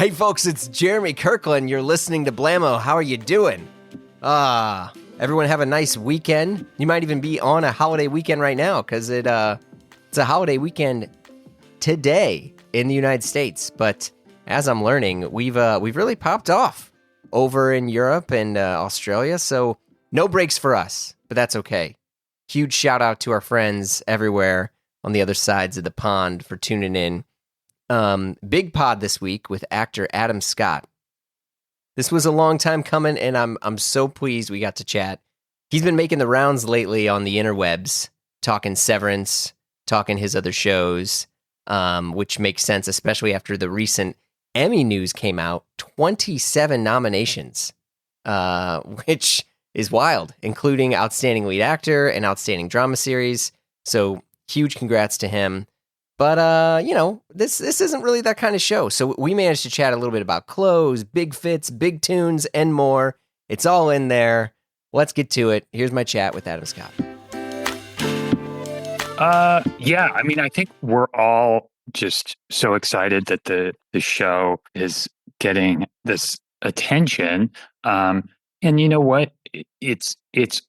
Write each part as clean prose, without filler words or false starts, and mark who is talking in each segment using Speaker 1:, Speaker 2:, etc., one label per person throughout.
Speaker 1: Hey folks, it's Jeremy Kirkland. You're listening to Blammo. How are you doing? Everyone have a nice weekend. You might even be on a holiday weekend right now because it's a holiday weekend today in the United States. But as I'm learning, we've really popped off over in Europe and Australia. So no breaks for us, but that's okay. Huge shout out to our friends everywhere on the other sides of the pond for tuning in. Big pod this week with actor Adam Scott. This was a long time coming, and I'm so pleased we got to chat. He's been making the rounds lately on the interwebs, talking Severance, talking his other shows, which makes sense, especially after the recent Emmy news came out. 27 nominations, which is wild, including Outstanding Lead Actor and Outstanding Drama Series. So huge congrats to him. But, this isn't really that kind of show. So we managed to chat a little bit about clothes, big fits, big tunes, and more. It's all in there. Let's get to it. Here's my chat with Adam Scott.
Speaker 2: I think we're all just so excited that the show is getting this attention. And you know what? It's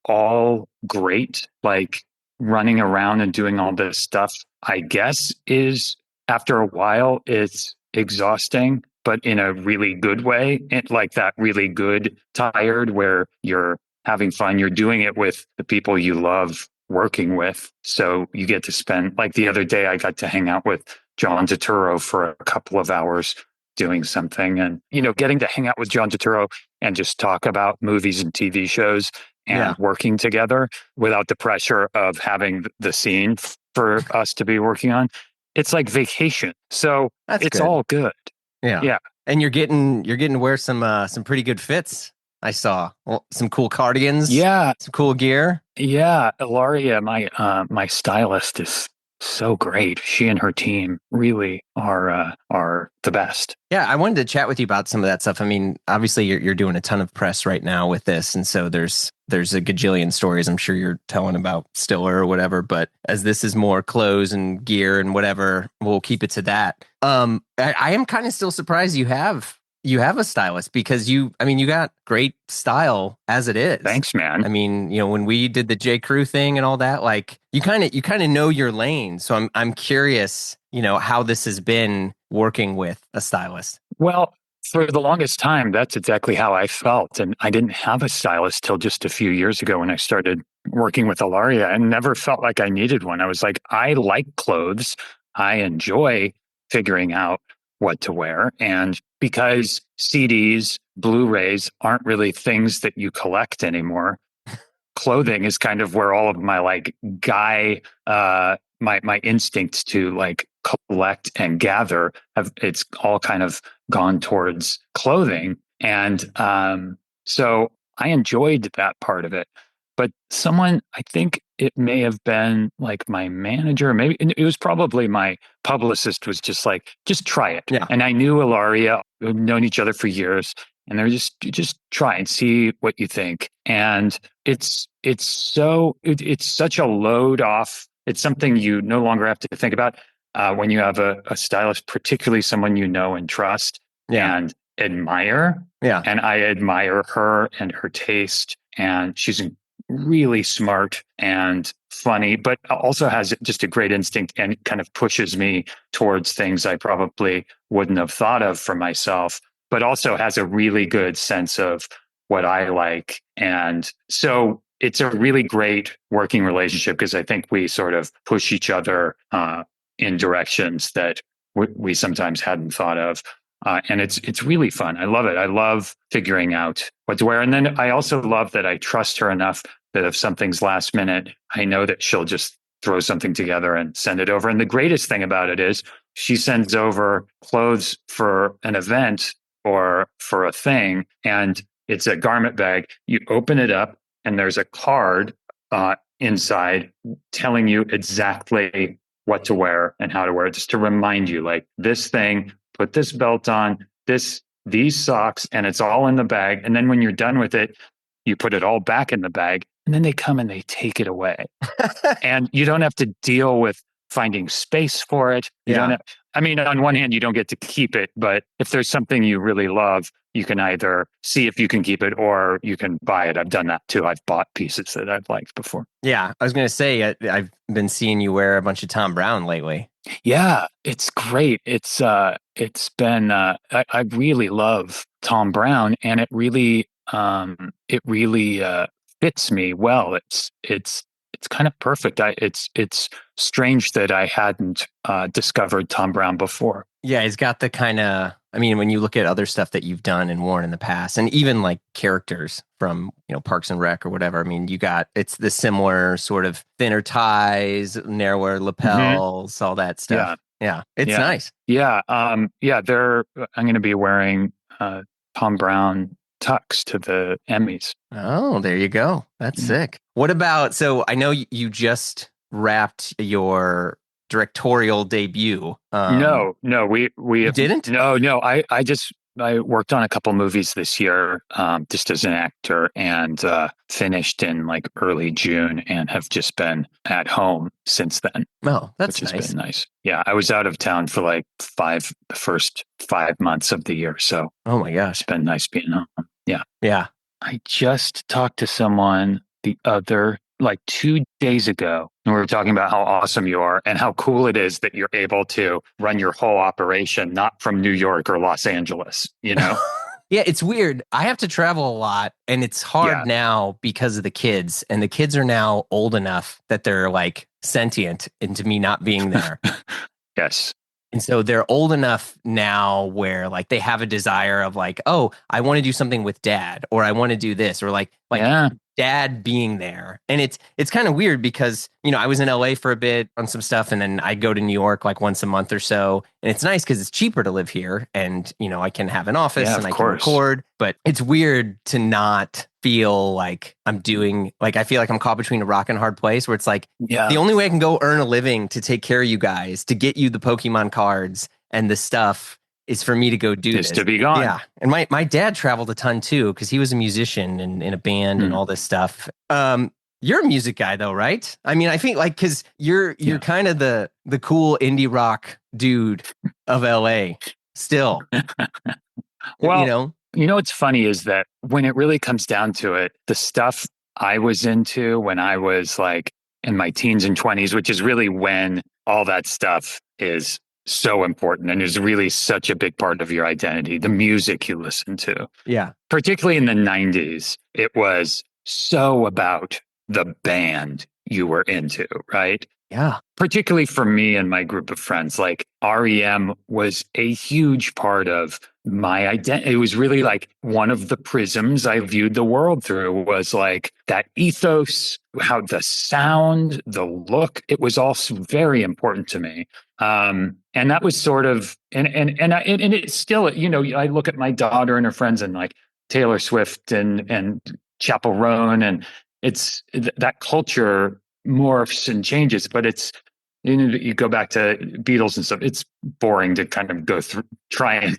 Speaker 2: all great. Like running around and doing all this stuff, I guess, is after a while, it's exhausting, but in a really good way. Like that really good tired where you're having fun. You're doing it with the people you love working with. So you get to spend, like the other day, I got to hang out with John Turturro for a couple of hours doing something. And, getting to hang out with John Turturro and just talk about movies and TV shows and working together without the pressure of having the scene for us to be working on. It's like vacation. So it's good. All good.
Speaker 1: Yeah. And you're getting to wear some pretty good fits. I saw some cool cardigans.
Speaker 2: Yeah.
Speaker 1: Some cool gear.
Speaker 2: Yeah. Ilaria, my stylist, is so great. She and her team really are the best.
Speaker 1: Yeah, I wanted to chat with you about some of that stuff. I mean, obviously you're doing a ton of press right now with this, and so there's a gajillion stories I'm sure you're telling about Stiller or whatever, but as this is more clothes and gear and whatever, we'll keep it to that. I am kind of still surprised you have a stylist because you got great style as it is.
Speaker 2: Thanks, man.
Speaker 1: I mean, when we did the J. Crew thing and all that, like you kind of know your lane. So I'm curious, how this has been working with a stylist.
Speaker 2: Well, for the longest time, that's exactly how I felt. And I didn't have a stylist till just a few years ago when I started working with Ilaria, and never felt like I needed one. I was like, I like clothes. I enjoy figuring out what to wear. And because CDs, Blu-rays aren't really things that you collect anymore, clothing is kind of where all of my my instincts to like collect and gather it's all kind of gone towards clothing. And so I enjoyed that part of it. But I think it may have been like my manager, maybe it was probably my publicist, was just like, just try it.
Speaker 1: Yeah. And
Speaker 2: I knew Ilaria, we've known each other for years, and they're just try and see what you think. And it's such a load off. It's something you no longer have to think about when you have a stylist, particularly someone you know and trust and admire.
Speaker 1: Yeah.
Speaker 2: And I admire her and her taste, and she's really smart and funny, but also has just a great instinct and kind of pushes me towards things I probably wouldn't have thought of for myself, but also has a really good sense of what I like. And so it's a really great working relationship because I think we sort of push each other in directions that we sometimes hadn't thought of. And it's really fun. I love it. I love figuring out what to wear. And then I also love that I trust her enough that if something's last minute, I know that she'll just throw something together and send it over. And the greatest thing about it is she sends over clothes for an event or for a thing, and it's a garment bag. You open it up and there's a card inside telling you exactly what to wear and how to wear it, just to remind you, like, this thing, put this belt on, these socks, and it's all in the bag. And then when you're done with it, you put it all back in the bag, and then they come and they take it away. And you don't have to deal with finding space for it. You don't
Speaker 1: Yeah.
Speaker 2: have, I mean, on one hand, you don't get to keep it, but if there's something you really love, you can either see if you can keep it or you can buy it. I've done that too. I've bought pieces that I've liked before.
Speaker 1: Yeah. I was going to say, I've been seeing you wear a bunch of Tom Brown lately.
Speaker 2: Yeah, it's great. It's been I really love Tom Brown, and it really fits me well. It's kind of perfect. It's strange that I hadn't discovered Tom Brown before.
Speaker 1: Yeah, he's got the kind of, I mean, when you look at other stuff that you've done and worn in the past, and even like characters from, Parks and Rec or whatever, I mean, it's the similar sort of thinner ties, narrower
Speaker 2: Hmm.
Speaker 1: lapels, all that
Speaker 2: Yeah,
Speaker 1: stuff. Yeah, it's
Speaker 2: yeah,
Speaker 1: nice.
Speaker 2: yeah. Yeah. I'm going to be wearing Tom Brown tux to the Emmys.
Speaker 1: Oh, there you go. That's sick. What about, so I know you just wrapped your directorial debut.
Speaker 2: No, no, we
Speaker 1: You
Speaker 2: have
Speaker 1: didn't?
Speaker 2: no. I worked on a couple movies this year, just as an actor, and finished in like early June, and have just been at home since then,
Speaker 1: Oh,
Speaker 2: which
Speaker 1: that's
Speaker 2: has
Speaker 1: nice.
Speaker 2: been nice. Yeah, I was out of town for like the first 5 months of the year, so
Speaker 1: Oh my
Speaker 2: it's
Speaker 1: gosh.
Speaker 2: been nice being home. Yeah.
Speaker 1: Yeah.
Speaker 2: I just talked to someone like 2 days ago, and we were talking about how awesome you are and how cool it is that you're able to run your whole operation not from New York or Los Angeles, you know?
Speaker 1: Yeah, it's weird. I have to travel a lot and it's hard
Speaker 2: Yeah.
Speaker 1: now because of the kids. And the kids are now old enough that they're like sentient into me not being there.
Speaker 2: Yes.
Speaker 1: And so they're old enough now where like they have a desire of like, oh, I want to do something with dad, or I want to do this, or like
Speaker 2: Yeah.
Speaker 1: dad being there. And it's kind of weird because, I was in LA for a bit on some stuff and then I go to New York like once a month or so. And it's nice because it's cheaper to live here and, I can have an office
Speaker 2: Yeah,
Speaker 1: and
Speaker 2: of
Speaker 1: I can
Speaker 2: course.
Speaker 1: record, but it's weird to not feel like I'm doing like I feel like I'm caught between a rock and a hard place where it's like the
Speaker 2: Yeah.
Speaker 1: only way I can go earn a living to take care of you guys, to get you the Pokemon cards and the stuff is for me to go do
Speaker 2: Is
Speaker 1: this.
Speaker 2: to be gone.
Speaker 1: Yeah. And my dad traveled a ton too, because he was a musician and in a band and
Speaker 2: Hmm.
Speaker 1: all this stuff. You're a music guy though, right? I mean, I think like because you're
Speaker 2: Yeah.
Speaker 1: kind of the cool indie rock dude of LA still. You
Speaker 2: Well,
Speaker 1: know?
Speaker 2: what's funny is that when it really comes down to it, the stuff I was into when I was like in my teens and 20s, which is really when all that stuff is so important and is really such a big part of your identity, the music you listen to,
Speaker 1: Yeah.
Speaker 2: particularly in the 90s, it was so about the band you were into, right?
Speaker 1: Yeah.
Speaker 2: Particularly for me and my group of friends, like REM was a huge part of my identity. It was really like one of the prisms I viewed the world through was like that ethos, how the sound, the look, it was all very important to me. And that was sort of, and it's still, I look at my daughter and her friends and like Taylor Swift and Chappell Roan, and it's that culture morphs and changes, but you go back to Beatles and stuff. It's boring to kind of go through, try and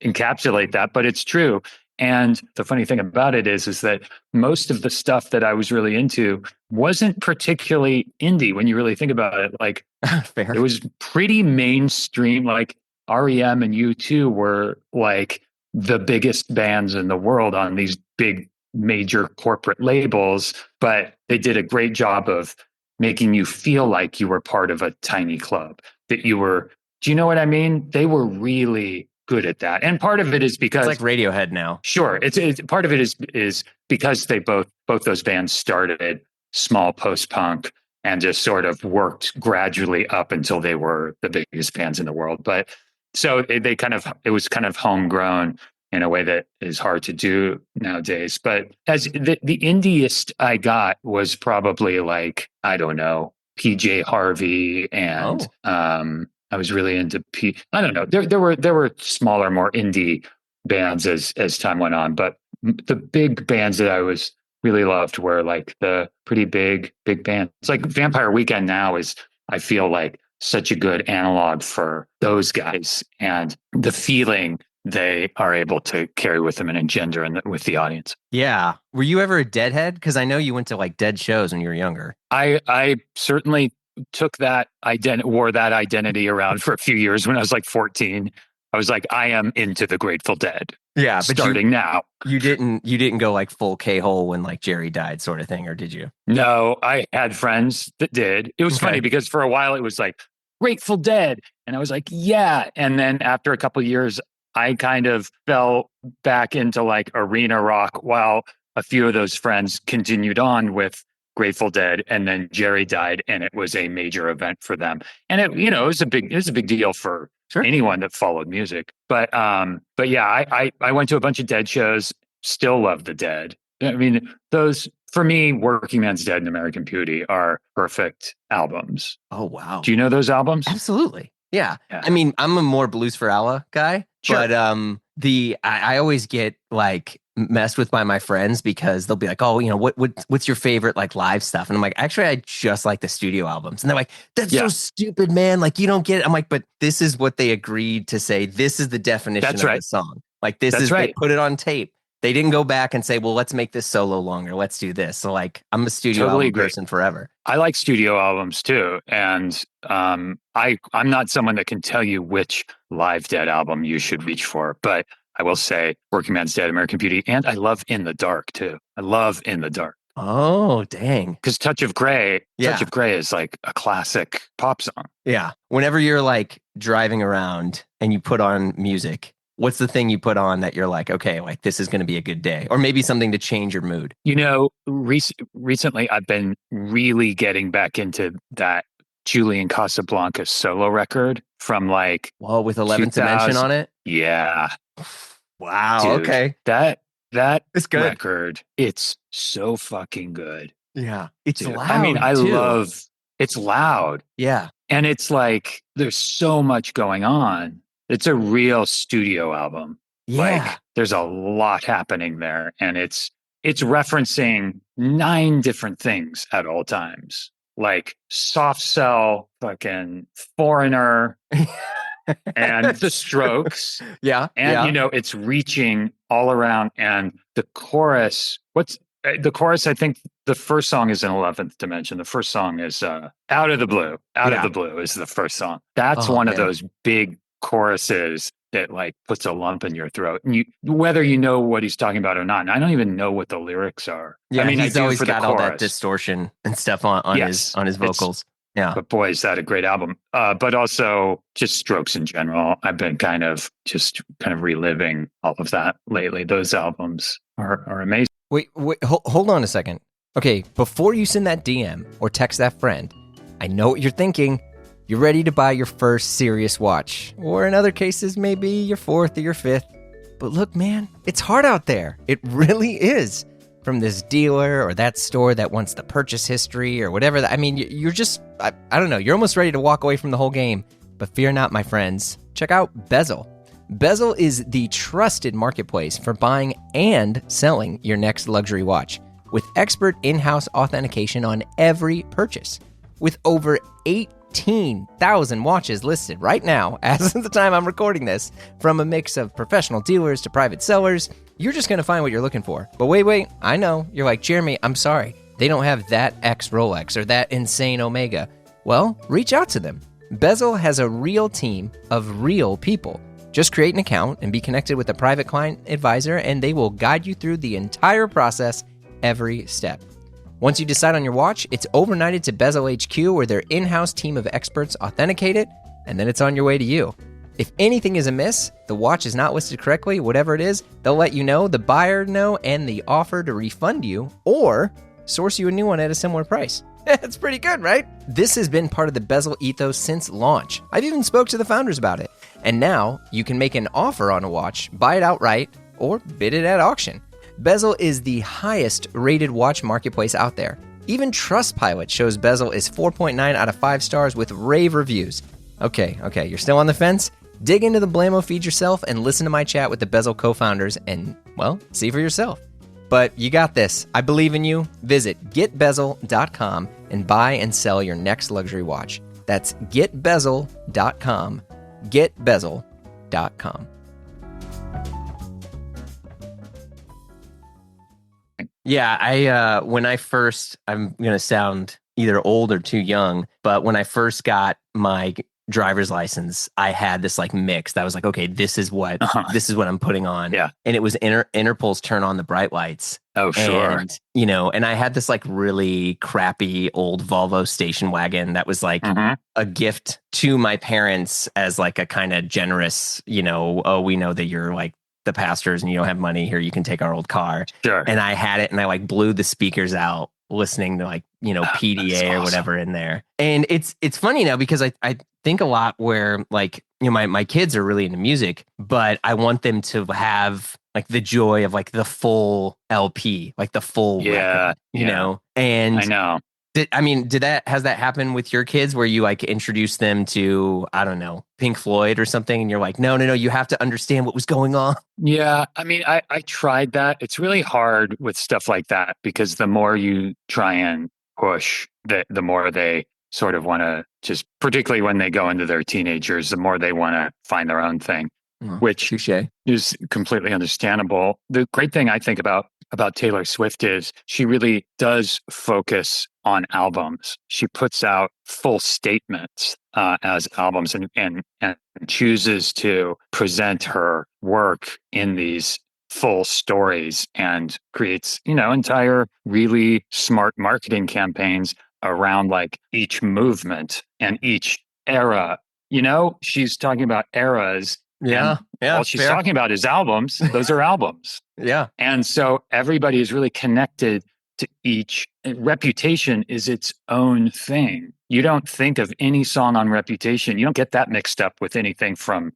Speaker 2: encapsulate that, but it's true. And the funny thing about it is that most of the stuff that I was really into wasn't particularly indie when you really think about it. Like
Speaker 1: Fair.
Speaker 2: it was pretty mainstream. Like REM and U2 were like the biggest bands in the world on these big major corporate labels, but they did a great job of making you feel like you were part of a tiny club, that you were, do you know what I mean? They were really good at that. And part of it is
Speaker 1: It's
Speaker 2: because
Speaker 1: like Radiohead now.
Speaker 2: sure, it's part of it is because they both those bands started small post punk and just sort of worked gradually up until they were the biggest bands in the world. But so it was kind of homegrown in a way that is hard to do nowadays. But as the indiest I got was probably like, I don't know, PJ Harvey and
Speaker 1: Oh.
Speaker 2: I was really into I don't know. There were smaller, more indie bands as time went on, but the big bands that I was really loved were like the pretty big bands. It's like Vampire Weekend now is, I feel like, such a good analog for those guys and the feeling they are able to carry with them and engender with the audience.
Speaker 1: Yeah. Were you ever a Deadhead? Because I know you went to like Dead shows when you were younger.
Speaker 2: I certainly took that wore that identity around for a few years. When I was like 14, I was like, I am into the Grateful Dead.
Speaker 1: Yeah, but
Speaker 2: Starting now.
Speaker 1: you didn't go like full K-hole when like Jerry died sort of thing, or did you?
Speaker 2: No, I had friends that did. It was funny
Speaker 1: Okay.
Speaker 2: because for a while it was like Grateful Dead. And I was like, yeah. And then after a couple of years, I kind of fell back into like arena rock while a few of those friends continued on with Grateful Dead. And then Jerry died and it was a major event for them. And it was it was a big deal for
Speaker 1: Sure.
Speaker 2: anyone that followed music. But yeah, I went to a bunch of Dead shows, still love the Dead. I mean, those for me, Working Man's Dead and American Beauty are perfect albums.
Speaker 1: Oh, wow.
Speaker 2: Do you know those albums?
Speaker 1: Absolutely. Yeah.
Speaker 2: Yeah.
Speaker 1: I mean, I'm a more Blues for Allah guy,
Speaker 2: Sure.
Speaker 1: but I always get like messed with by my friends because they'll be like, "Oh, what's your favorite like live stuff?" And I'm like, "Actually, I just like the studio albums." And they're like, "That's so stupid, man. Like you don't get it." I'm like, "But this is what they agreed to say. This is the definition of the song. Like they put it on tape. They didn't go back and say, well, let's make this solo longer. Let's do this." So like, I'm a studio album person forever.
Speaker 2: I like studio albums too. And I'm not someone that can tell you which live Dead album you should reach for, but I will say Working Man's Dead, American Beauty, and I love In the Dark too. I love In the Dark.
Speaker 1: Oh, dang.
Speaker 2: Because Touch of Grey is like a classic pop song.
Speaker 1: Yeah. Whenever you're like driving around and you put on music, what's the thing you put on that you're like, okay, like this is going to be a good day, or maybe something to change your mood?
Speaker 2: Recently I've been really getting back into that Julian Casablancas solo record from like,
Speaker 1: with 11th Dimension on it.
Speaker 2: Yeah.
Speaker 1: Wow.
Speaker 2: Dude,
Speaker 1: okay.
Speaker 2: That
Speaker 1: it's good.
Speaker 2: record, it's so fucking good.
Speaker 1: Yeah. It's loud.
Speaker 2: I mean, it's loud.
Speaker 1: Yeah.
Speaker 2: And it's like, there's so much going on. It's a real studio album.
Speaker 1: Yeah.
Speaker 2: Like there's a lot happening there. And it's referencing 9 different things at all times. Like Soft Cell, fucking Foreigner, and The Strokes.
Speaker 1: Yeah.
Speaker 2: And it's reaching all around. And the chorus, I think the first song is in 11th Dimension. The first song is Out of the Blue. Out of the Blue is the first song. That's one of those big choruses that like puts a lump in your throat. And whether you know what he's talking about or not, and I don't even know what the lyrics are.
Speaker 1: Yeah,
Speaker 2: I mean,
Speaker 1: he's always got all that distortion and stuff on his vocals. Yeah.
Speaker 2: But boy, is that a great album. But also just Strokes in general. I've been kind of reliving all of that lately. Those albums are amazing.
Speaker 1: Wait, hold on a second. Okay, before you send that DM or text that friend, I know what you're thinking. You're ready to buy your first serious watch, or in other cases, maybe your 4th or your 5th. But look, man, it's hard out there. It really is. From this dealer or that store that wants the purchase history or whatever. I mean, you're just, I don't know, you're almost ready to walk away from the whole game. But fear not, my friends. Check out Bezel. Bezel is the trusted marketplace for buying and selling your next luxury watch, with expert in-house authentication on every purchase. With over 18,000 watches listed right now, as of the time I'm recording this, from a mix of professional dealers to private sellers, you're just going to find what you're looking for. But wait, I know. You're like, Jeremy, I'm sorry. They don't have that X Rolex or that insane Omega. Well, reach out to them. Bezel has a real team of real people. Just create an account and be connected with a private client advisor, and they will guide you through the entire process every step. Once you decide on your watch, it's overnighted to Bezel HQ, where their in-house team of experts authenticate it, and then it's on your way to you. If anything is amiss, the watch is not listed correctly, whatever it is, they'll let you know, the buyer know, and the offer to refund you or source you a new one at a similar price. It's pretty good, right? This has been part of the Bezel ethos since launch. I've even spoke to the founders about it. And now you can make an offer on a watch, buy it outright, or bid it at auction. Bezel is the highest rated watch marketplace out there. Even Trustpilot shows Bezel is 4.9 out of 5 stars with rave reviews. Okay, you're still on the fence? Dig into the Blamo feed yourself and listen to my chat with the Bezel co-founders and, well, see for yourself. But you got this. I believe in you. Visit getbezel.com and buy and sell your next luxury watch. That's getbezel.com. Getbezel.com. Yeah, I'm going to sound either old or too young. But when I first got my driver's license, I had this like mix that was like, okay,
Speaker 2: Uh-huh.
Speaker 1: this is what I'm putting on.
Speaker 2: Yeah.
Speaker 1: And it was Interpol's Turn on the Bright Lights.
Speaker 2: Oh, sure.
Speaker 1: And, and I had this like really crappy old Volvo station wagon that was like
Speaker 2: Hmm.
Speaker 1: a gift to my parents as like a kind of generous, oh, we know that you're like the pastors and you don't have money here. You can take our old car.
Speaker 2: Sure.
Speaker 1: And I had it and I like blew the speakers out listening to like,
Speaker 2: Oh, that's
Speaker 1: PDA or
Speaker 2: awesome.
Speaker 1: whatever in there. And it's funny now because I think a lot where like, my kids are really into music, but I want them to have like the joy of like the full LP, like the full
Speaker 2: Yeah.
Speaker 1: record,
Speaker 2: Yeah. I
Speaker 1: And
Speaker 2: know.
Speaker 1: has that happened with your kids where you like introduce them to, I don't know, Pink Floyd or something, and you're like, no, no, no, you have to understand what was going on?
Speaker 2: Yeah, I mean, I tried that. It's really hard with stuff like that because the more you try and push, the more they sort of want to just, particularly when they go into their teenagers, the more they want to find their own thing,
Speaker 1: Oh,
Speaker 2: which
Speaker 1: touche.
Speaker 2: is completely understandable. The great thing I think about Taylor Swift is she really does focus on albums. She puts out full statements as albums and chooses to present her work in these full stories and creates, entire really smart marketing campaigns around like each movement and each era. She's talking about eras and
Speaker 1: Yeah, yeah,
Speaker 2: all she's
Speaker 1: fair.
Speaker 2: talking about is albums. Those are albums.
Speaker 1: Yeah.
Speaker 2: And so everybody is really connected to each. Reputation is its own thing. You don't think of any song on Reputation. You don't get that mixed up with anything from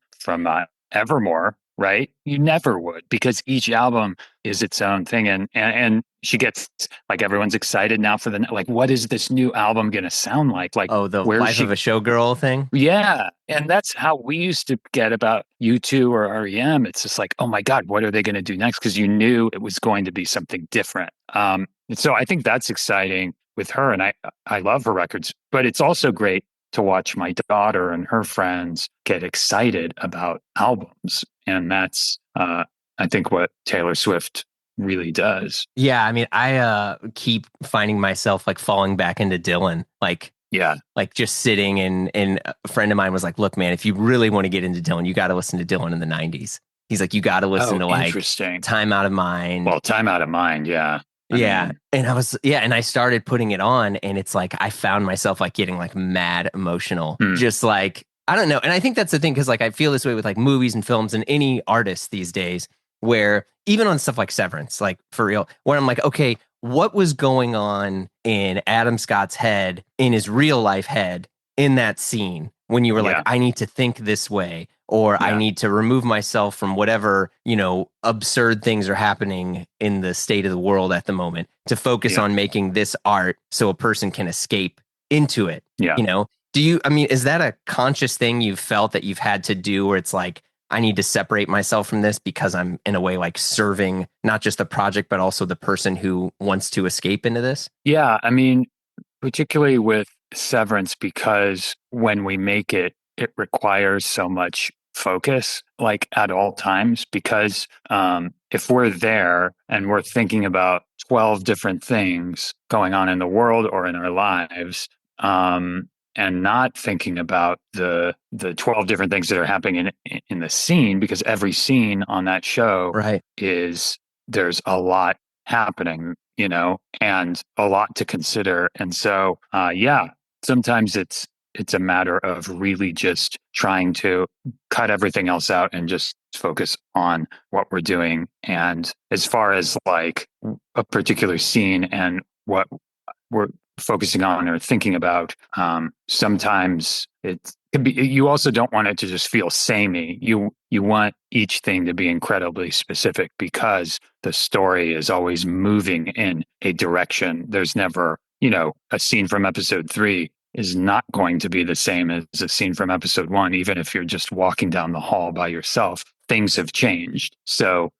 Speaker 2: Evermore, right? You never would because each album is its own thing. And she gets like everyone's excited now for like what is this new album going to sound like? Like
Speaker 1: Oh, the
Speaker 2: where's
Speaker 1: Life of
Speaker 2: she?
Speaker 1: a Showgirl thing.
Speaker 2: Yeah. And that's how we used to get about U2 or REM. It's just like, oh my God, what are they going to do next? Because you knew it was going to be something different. And so I think that's exciting with her. And I love her records, but it's also great to watch my daughter and her friends get excited about albums. And that's, I think, what Taylor Swift really does.
Speaker 1: Yeah, I mean, I keep finding myself like falling back into Dylan,
Speaker 2: Yeah.
Speaker 1: like just sitting and a friend of mine was like, "Look, man, if you really want to get into Dylan, you got to listen to Dylan in the '90s." He's like, "You got to listen
Speaker 2: Oh,
Speaker 1: to like
Speaker 2: interesting.
Speaker 1: Time Out of Mind."
Speaker 2: Well, time out of mind. Yeah. I
Speaker 1: Yeah,
Speaker 2: mean,
Speaker 1: and and I started putting it on, and it's like I found myself like getting like mad emotional,
Speaker 2: hmm,
Speaker 1: just like I don't know. And I think that's the thing because like I feel this way with like movies and films and any artist these days, where even on stuff like Severance, like for real, where I'm like, okay, what was going on in Adam Scott's head, in his real life head, in that scene when you were like,
Speaker 2: yeah.
Speaker 1: I need to think this way, or I
Speaker 2: Yeah.
Speaker 1: need to remove myself from whatever, absurd things are happening in the state of the world at the moment to focus
Speaker 2: Yeah.
Speaker 1: on making this art so a person can escape into it,
Speaker 2: Yeah.
Speaker 1: I mean, is that a conscious thing you've felt that you've had to do where it's like, I need to separate myself from this because I'm in a way like serving not just the project, but also the person who wants to escape into this?
Speaker 2: Yeah. I mean, particularly with Severance, because when we make it, it requires so much focus, like at all times. Because if we're there and we're thinking about 12 different things going on in the world or in our lives, and not thinking about the 12 different things that are happening in the scene, because every scene on that show
Speaker 1: Right.
Speaker 2: is there's a lot happening, and a lot to consider. And so, yeah, sometimes it's a matter of really just trying to cut everything else out and just focus on what we're doing. And as far as like a particular scene and what we're focusing on or thinking about, sometimes it could be, you also don't want it to just feel samey. You want each thing to be incredibly specific because the story is always moving in a direction. There's never, a scene from episode 3 is not going to be the same as a scene from episode 1, even if you're just walking down the hall by yourself. Things have changed. So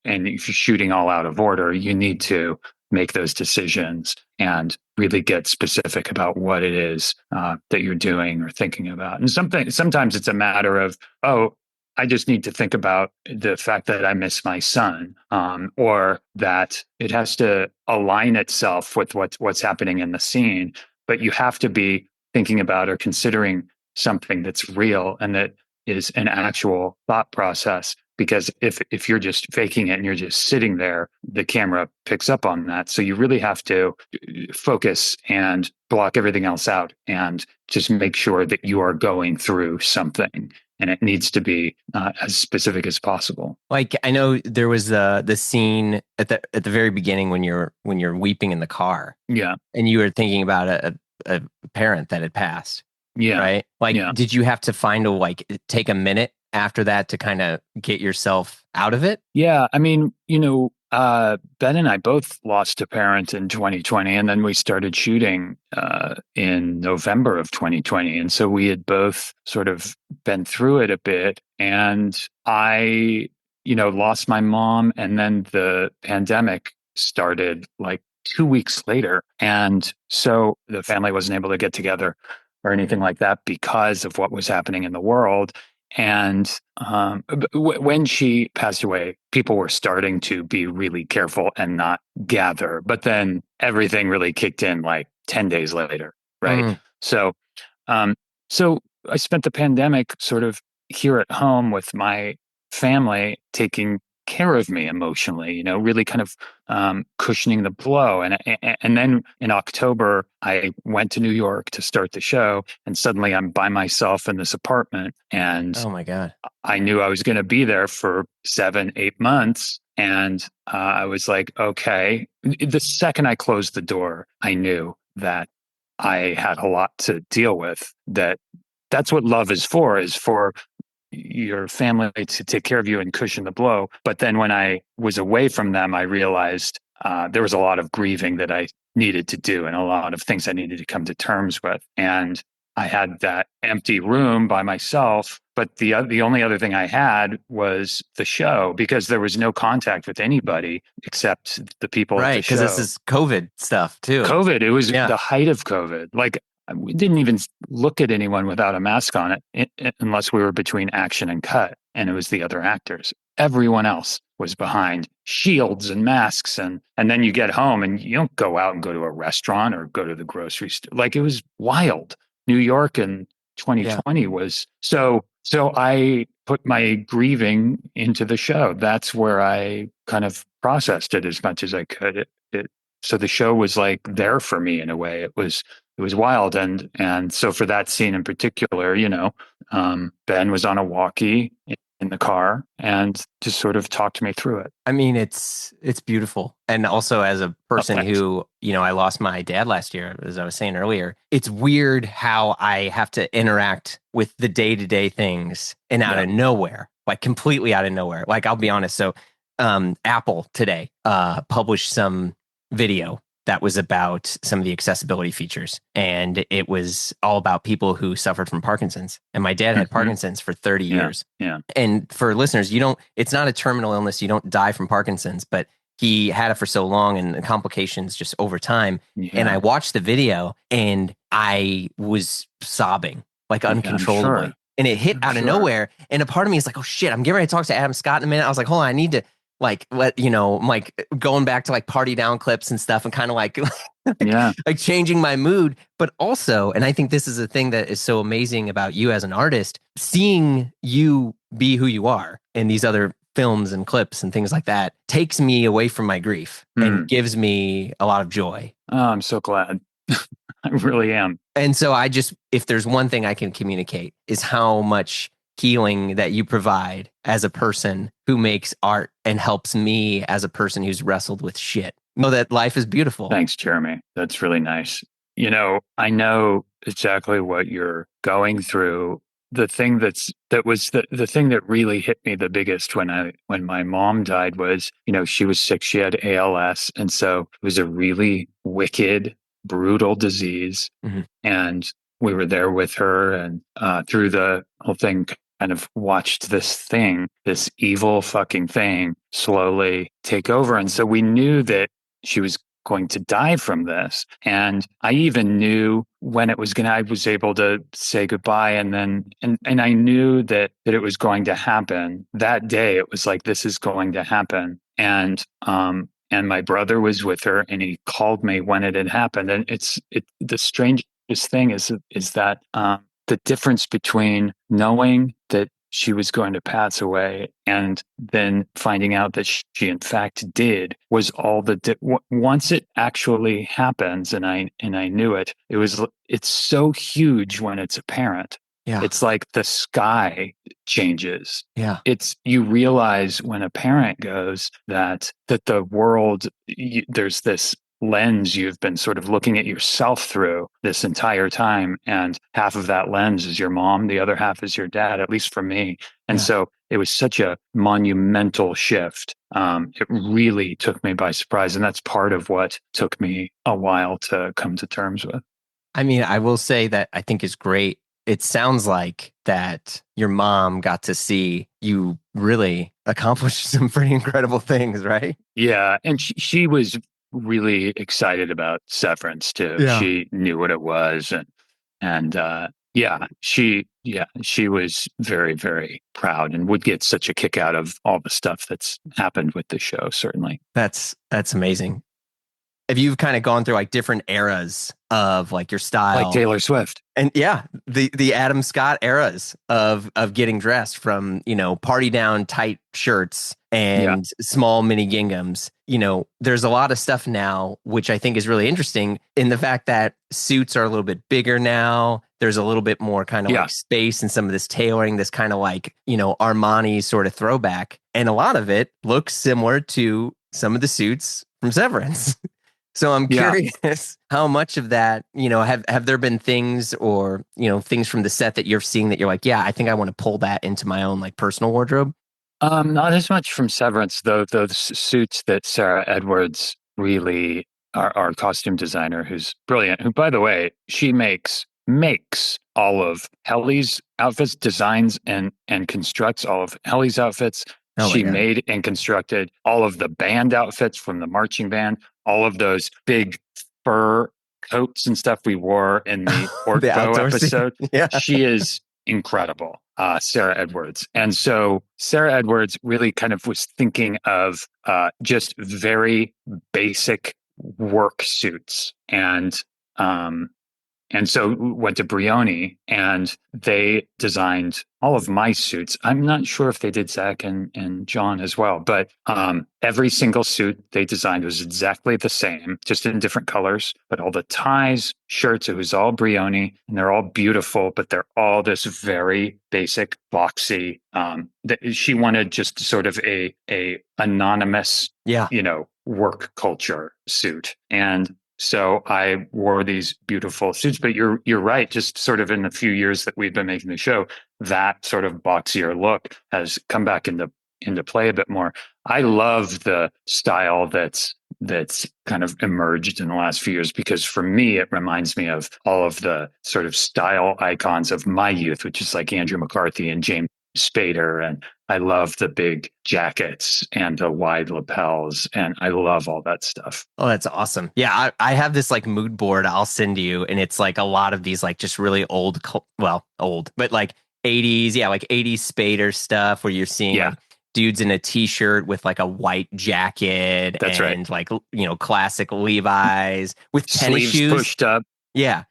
Speaker 2: and if you're shooting all out of order, you need to make those decisions and really get specific about what it is that you're doing or thinking about. And sometimes it's a matter of, oh, I just need to think about the fact that I miss my son, or that it has to align itself with what's happening in the scene. but you have to be thinking about or considering something that's real and that is an actual thought process. Because if you're just faking it and you're just sitting there, the camera picks up on that. So you really have to focus and block everything else out and just make sure that you are going through something, and it needs to be as specific as possible.
Speaker 1: Like I know there was the scene at the very beginning when you're weeping in the car
Speaker 2: Yeah,
Speaker 1: and you were thinking about a parent that had passed,
Speaker 2: yeah,
Speaker 1: right? Like,
Speaker 2: yeah.
Speaker 1: did you have to find a like take a minute after that to kind of get yourself out of it?
Speaker 2: Yeah, I mean, Ben and I both lost a parent in 2020, and then we started shooting in November of 2020. And so we had both sort of been through it a bit. And I, lost my mom, and then the pandemic started like 2 weeks later. And so the family wasn't able to get together or anything like that because of what was happening in the world. And when she passed away, people were starting to be really careful and not gather. But then everything really kicked in like 10 days later, right?
Speaker 1: Mm.
Speaker 2: So, um, so I spent the pandemic sort of here at home with my family, taking care of me emotionally, really kind of cushioning the blow. And then in October, I went to New York to start the show, and suddenly I'm by myself in this apartment, and
Speaker 1: Oh my God.
Speaker 2: I knew I was going to be there for 7, 8 months. And I was like, okay. The second I closed the door, I knew that I had a lot to deal with. That's what love is for your family to take care of you and cushion the blow. But then when I was away from them, I realized there was a lot of grieving that I needed to do and a lot of things I needed to come to terms with. And I had that empty room by myself. But the only other thing I had was the show, because there was no contact with anybody except the people at
Speaker 1: Right,
Speaker 2: the
Speaker 1: because this
Speaker 2: show.
Speaker 1: is COVID stuff too.
Speaker 2: COVID, it was
Speaker 1: Yeah.
Speaker 2: the height of COVID. Like, we didn't even look at anyone without a mask on unless we were between action and cut, and it was the other actors. Everyone else was behind shields and masks, and then you get home and you don't go out and go to a restaurant or go to the grocery store. Like, it was wild. New York in
Speaker 1: Yeah.
Speaker 2: 2020 was so I put my grieving into the show. That's where I kind of processed it as much as I could. So the show was like there for me in a way. It was wild. And so for that scene in particular, Ben was on a walkie in the car and just sort of talked me through it.
Speaker 1: I mean, it's beautiful. And also as a
Speaker 2: Oh,
Speaker 1: person
Speaker 2: thanks.
Speaker 1: who, I lost my dad last year, as I was saying earlier, it's weird how I have to interact with the day-to-day things and out
Speaker 2: Yeah.
Speaker 1: of nowhere, like completely out of nowhere. Like I'll be honest. So Apple today published some video that was about some of the accessibility features. And it was all about people who suffered from Parkinson's. And my dad had
Speaker 2: Mhm.
Speaker 1: Parkinson's for 30
Speaker 2: Yeah.
Speaker 1: years.
Speaker 2: Yeah.
Speaker 1: And for listeners, it's not a terminal illness. You don't die from Parkinson's, but he had it for so long and the complications just over time. And I
Speaker 2: Yeah.
Speaker 1: watched the video and I was sobbing like
Speaker 2: Yeah, I'm
Speaker 1: uncontrollably.
Speaker 2: sure.
Speaker 1: And it hit
Speaker 2: I'm
Speaker 1: out of
Speaker 2: sure.
Speaker 1: nowhere. And a part of me is like, oh shit, I'm getting ready to talk to Adam Scott in a minute. I was like, hold on, I need to I'm like going back to like party down clips and stuff and kind of like,
Speaker 2: Yeah.
Speaker 1: like changing my mood. But also, and I think this is a thing that is so amazing about you as an artist, seeing you be who you are in these other films and clips and things like that takes me away from my grief and gives me a lot of joy.
Speaker 2: Oh, I'm so glad. I really am.
Speaker 1: And so if there's one thing I can communicate is how much healing that you provide as a person who makes art and helps me as a person who's wrestled with shit. Know that life is beautiful.
Speaker 2: Thanks, Jeremy. That's really nice. I know exactly what you're going through. The thing that was the thing that really hit me the biggest when my mom died was, she was sick. She had ALS. And so it was a really wicked, brutal disease.
Speaker 1: Mm-hmm.
Speaker 2: And we were there with her, and through the whole thing, kind of watched this evil fucking thing slowly take over. And so we knew that she was going to die from this. And I even knew when I was able to say goodbye. And then, and I knew that it was going to happen that day. It was like, this is going to happen. And and my brother was with her, and he called me when it had happened. And the strangest thing is that the difference between knowing that she was going to pass away and then finding out that she in fact did was all once it actually happens, and I knew it's so huge when it's apparent.
Speaker 1: Yeah.
Speaker 2: It's like the sky changes.
Speaker 1: Yeah.
Speaker 2: You realize when a parent goes that the world, there's this lens you've been sort of looking at yourself through this entire time, and half of that lens is your mom, the other half is your dad, at least for me. And so it was such a monumental shift. It really took me by surprise, and that's part of what took me a while to come to terms with.
Speaker 1: I mean, I will say that I think is great. It sounds like that your mom got to see you really accomplish some pretty incredible things, right?
Speaker 2: Yeah, and she was really excited about Severance too.
Speaker 1: Yeah.
Speaker 2: She knew what it was, and she was very, very proud and would get such a kick out of all the stuff that's happened with the show. Certainly,
Speaker 1: that's amazing. Have you kind of gone through like different eras of like your style,
Speaker 2: like Taylor Swift,
Speaker 1: and the Adam Scott eras of getting dressed, from party down tight shirts and small mini ginghams. There's a lot of stuff now, which I think is really interesting in the fact that suits are a little bit bigger now. There's a little bit more kind of like space in some of this tailoring, this kind of like, Armani sort of throwback. And a lot of it looks similar to some of the suits from Severance. So I'm curious how much of that, have there been things or, things from the set that you're seeing that you're like, yeah, I think I want to pull that into my own like personal wardrobe?
Speaker 2: Not as much from Severance, though. Those suits that Sarah Edwards, really, our costume designer, who's brilliant, who, by the way, she makes all of Helly's outfits, designs and constructs all of Helly's outfits. She made and constructed all of the band outfits from the marching band, all of those big fur coats and stuff we wore in the Ortho episode. She is incredible, Sarah Edwards. And so Sarah Edwards really kind of was thinking of just very basic work suits. And so went to Brioni, and they designed all of my suits. I'm not sure if they did Zach and John as well, but every single suit they designed was exactly the same, just in different colors. But all the ties, shirts, it was all Brioni, and they're all beautiful, but they're all this very basic, boxy. She wanted just sort of a anonymous, work culture suit. And so I wore these beautiful suits, but you're right. Just sort of in the few years that we've been making the show, that sort of boxier look has come back into play a bit more. I love the style that's kind of emerged in the last few years, because for me, it reminds me of all of the sort of style icons of my youth, which is like Andrew McCarthy and James Spader. And I love the big jackets and the wide lapels, and I love all that stuff.
Speaker 1: Oh, that's awesome. Yeah, I have this like mood board I'll send you, and it's like a lot of these like just really old, but like 80s, like 80s Spader stuff where you're seeing like dudes in a t-shirt with like a white jacket.
Speaker 2: That's
Speaker 1: and like, classic Levi's with tennis shoes
Speaker 2: pushed up.
Speaker 1: Yeah.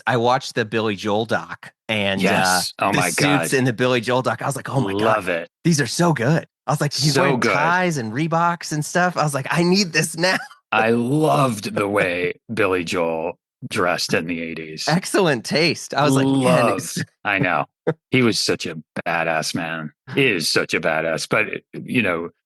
Speaker 1: I watched the Billy Joel doc, and
Speaker 2: oh my God,
Speaker 1: suits in the Billy Joel doc. I was like, oh my God,
Speaker 2: love it.
Speaker 1: These are so good. I was like, he's
Speaker 2: so
Speaker 1: wearing
Speaker 2: good.
Speaker 1: ties and Reeboks and stuff. I was like, I need this now.
Speaker 2: I loved the way Billy Joel dressed in the 80s.
Speaker 1: Excellent taste. I was like,
Speaker 2: I know. He was such a badass man. He is such a badass. But,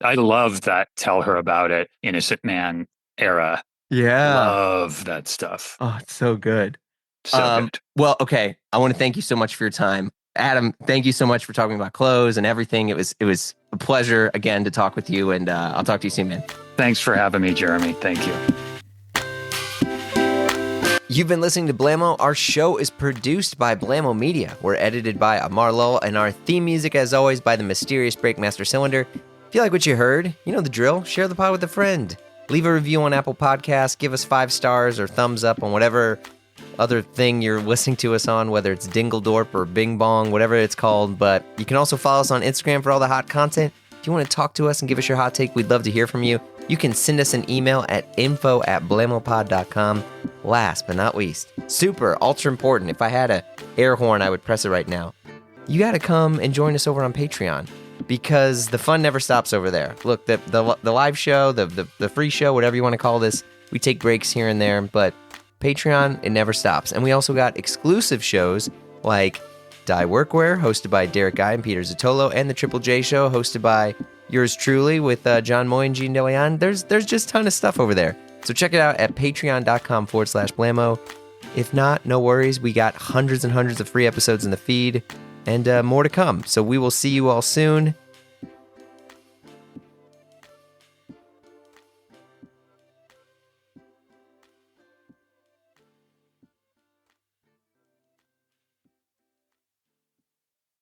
Speaker 2: I love that Tell Her About It, Innocent Man era.
Speaker 1: Yeah.
Speaker 2: Love that stuff.
Speaker 1: Oh, it's so good.
Speaker 2: So good.
Speaker 1: Well, okay. I want to thank you so much for your time. Adam, thank you so much for talking about clothes and everything. It was a pleasure again to talk with you, and I'll talk to you soon, man.
Speaker 2: Thanks for having me, Jeremy. Thank you.
Speaker 1: You've been listening to Blammo. Our show is produced by Blammo Media. We're edited by Amar Lowell, and our theme music, as always, by the mysterious Breakmaster Cylinder. If you like what you heard, you know the drill. Share the pod with a friend. Leave a review on Apple Podcasts. Give us 5 stars or thumbs up on whatever other thing you're listening to us on, whether it's Dingledorp or Bing Bong, whatever it's called. But you can also follow us on Instagram for all the hot content. If you want to talk to us and give us your hot take, we'd love to hear from you. you can send us an email at info@blamopod.com. Last but not least, super ultra important. If I had a air horn, I would press it right now. You got to come and join us over on Patreon, because the fun never stops over there. Look, the live show, the free show, whatever you want to call this, we take breaks here and there, but Patreon, it never stops. And we also got exclusive shows like Die Workwear, hosted by Derek Guy and Peter Zotolo, and the Triple J Show, hosted by yours truly with John Moy and Gene DeLeon. There's just a ton of stuff over there. So check it out at patreon.com/Blamo. If not, no worries. We got hundreds and hundreds of free episodes in the feed, and more to come. So we will see you all soon.